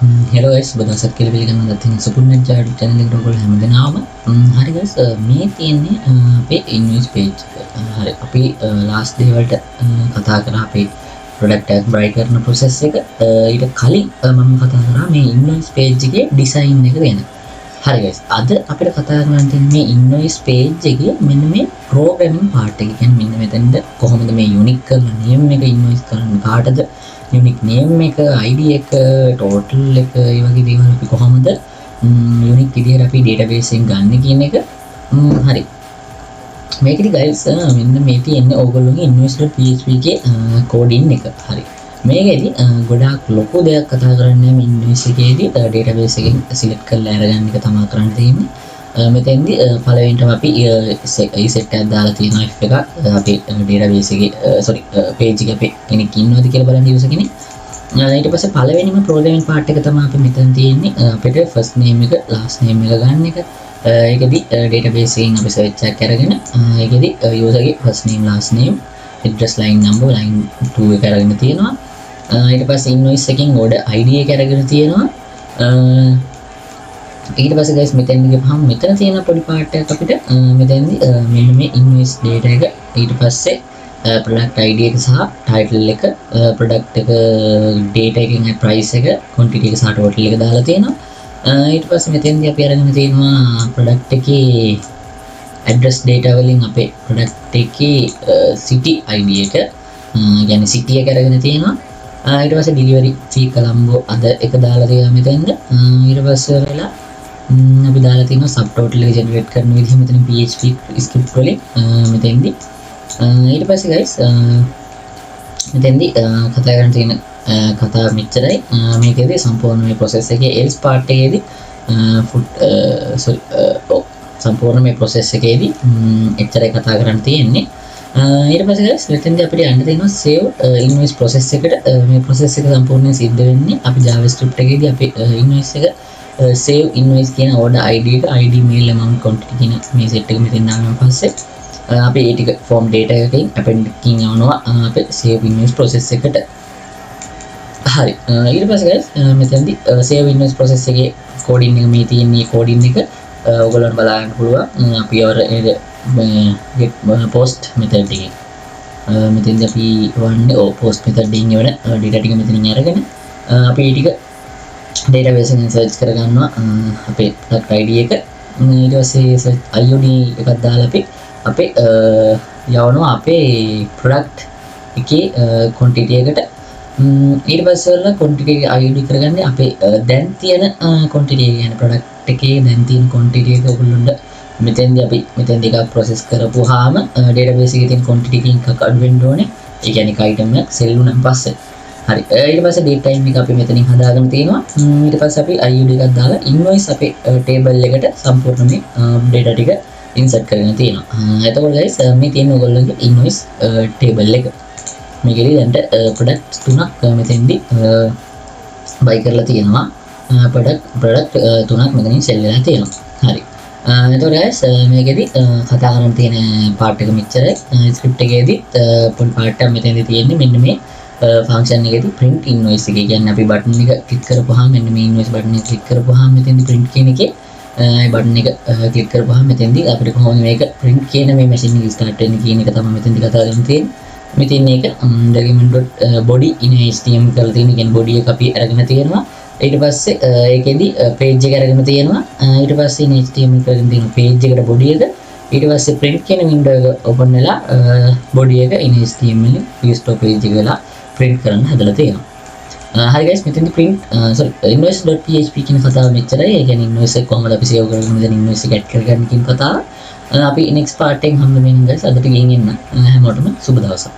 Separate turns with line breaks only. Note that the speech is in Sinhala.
Hello guys, බදසත් කියලා පිළිගන්න නැත්නම් සුපුර්නෙට් ජාඩි channel එකට ඔයගොල්ලෝ හැමදෙනාම හරි guys මේ තියෙන්නේ අපේ invoice page එක. හරි අපි last day වලට කතා කරා අපේ product එක buy කරන process එක. ඊට කලින් මම කතා කරා මේ invoice page එකේ design එක ගැන. හරි guys අද අපිට කතා කරන්න තියෙන්නේ මේ invoice page එකේ මෙන්න මේ programming part එක. කියන්නේ මෙන්න මෙතනද කොහොමද මේ unique කරන name එක invoice කරන්න කාටද unique name එක id එක total එක ඒ වගේ දේවල් අපි කොහොමද unique විදිහට අපි database එකෙන් ගන්න කියන එක හරි මේකෙදි guys මෙන්න මේ තියෙන්නේ ඕගොල්ලෝගේ invoice.php එකේ coding එක හරි මේකෙදි ගොඩාක් ලොකු දෙයක් කතා කරන්නේ මේ invoice එකේදී database එකෙන් select කරලා අරගන්න එක තමයි කරන්න තියෙන්නේ මෙතෙන්දී පළවෙනිටම අපි set එකක් දාලා තියෙනවා if එකක් අපි database එකේ sorry page එකේ අපේ කෙනෙක් ඉන්නවද කියලා බලන්න user කෙනෙක් ඊට පස්සේ පළවෙනිම programming part එක තමයි අපි මෙතන තියෙන්නේ අපිට first name එක last name එක ගන්න එක ඒකෙදි database එකෙන් අපි search එකක් අරගෙන ඒකෙදි user ගේ first name last name address line number line 2 එක අරගෙන තියෙනවා ඊට පස්සේ invoice එකෙන් order id එක අරගෙන තියෙනවා ඊට පස්සේ guys මෙතෙන්දි ගිහම මෙතන තියෙන පොඩි part එකක් අපිට මෙතෙන්දි මෙන්න මේ invoice data එක ඊට පස්සේ product id එක සහ title එක product එක data එකෙන් price එක quantity එක සහ total එක දාලා තියෙනවා ඊට පස්සේ මෙතෙන්දි අපි අරගෙන තියෙනවා product එකේ address data වලින් අපේ product එකේ city id එක يعني city එක අරගෙන තියෙනවා ඊට පස්සේ delivery fee Colombo අද එක දාලා තියෙනවා මෙතෙන්ද ඊට පස්සේ වෙලා අපි දාලා තියෙනවා subtotal එක generate කරන විදිහ මෙතන PHP script වලින් මෙතෙන්දි ඊට පස්සේ guys මෙතෙන්දි කතා කරන්න තියෙන කතා මෙච්චරයි මේකේදී සම්පූර්ණ මේ process එකේ else part එකේදී සම්පූර්ණ මේ process එකේදී එච්චරයි කතා කරන්න තියෙන්නේ ඊට පස්සේ guys මෙතෙන්දී අපිට යන්න තියෙනවා save invoice process එකට මේ process එක සම්පූර්ණයෙන් සිද්ධ වෙන්නේ අපි JavaScript එකේදී අපි invoice එක save invoice කියන order id එක id mail amount quantity කියන මේ set එක මෙතෙන් දාගෙන පස්සේ අපි ඒ ටික form data එකකින් append එකකින් යවනවා අපේ save invoice process එකට හරි ඊට පස්සේ guys මෙතෙන්දී save invoice process එකේ coding එක මේ තියෙන්නේ coding එක ඔයගොල්ලන්ට බලන්න පුළුවන් අපි අර get post method එකේ මෙතෙන්දී අපි වන්නේ post method එකෙන් එවන data ටික මෙතනින් අරගෙන අපි ඒ ටික database එකෙන් search කරගන්නවා අපේ product id එක ඊට පස්සේ iod එකක් දාලා අපි අපේ යවනවා අපේ product එකේ quantity එකට ඊට පස්සේ වල quantity id කරගන්නේ අපේ දැන් තියෙන quantity එක කියන්නේ product එකේ දැන් තියෙන quantity එක ඔයගොල්ලොන්ට මෙතෙන්දී අපි මෙතෙන්දී එකක් process කරපුවාම database එකේ තියෙන quantity එකක් අඩු වෙන්න ඕනේ ඒ කියන්නේ item එක sell වුණාන් පස්සේ හරි ඊට පස්සේ date time එක අපි මෙතනින් හදාගෙන තියෙනවා ඊට පස්සේ අපි iud එකක් දාලා invoice අපේ table එකට සම්පූර්ණ මේ data ටික insert කරගෙන තියෙනවා එතකොට guys මේ තියෙන ඔයගොල්ලෝගේ invoice table එක මේකෙදි දැන්ට product තුනක් මෙතෙන්දී buy කරලා තියෙනවා product තුනක් මෙතනින් sell වෙලා තියෙනවා හරි එතකොට guys මේකෙදි කතා කරන්න තියෙන part එක මෙච්චරයි script එකේදී පොඩි part එකක් මෙතෙන්දී තියෙන්නේ මෙන්න මේ function එකේදී print invoice එක කියන්නේ අපි button එක click කරපුවාම මෙන්න මේ invoice button එක click කරපුවාම මෙතෙන්දී print කියන එකේ ඒ button එක click කරපුවාම මෙතෙන්දී අපිට කොහොමද මේක print කියන මේ machine එක start වෙන්නේ කියන එක තමයි මෙතෙන්දී කතා කරන්න තියෙන්නේ මෙතන මේක document.body in html කරලා තියෙන කියන්නේ body එක අපි අරගෙන තියෙනවා ඊට පස්සේ ඒකෙදි page එක අරගෙන තියෙනවා ඊට පස්සේ in html කරගෙන තියෙන page එකට body එක ඊට පස්සේ print කියන window එක open වෙලා body එක in html restore page එක වෙලා print කරන්න හදලා තියෙනවා. හරි guys මෙතෙන්දී print sorry invoice.php කියන කතාව මෙච්චරයි. ඒ කියන්නේ invoice එක කොහොමද අපි save කරගන්නේ දැන් invoice එක add කරගන්න කියන කතාව. අපි next part එකෙන් හම්බ වෙනවා guys. අදට ගෙන් එන්න හැමෝටම සුබ දවසක්.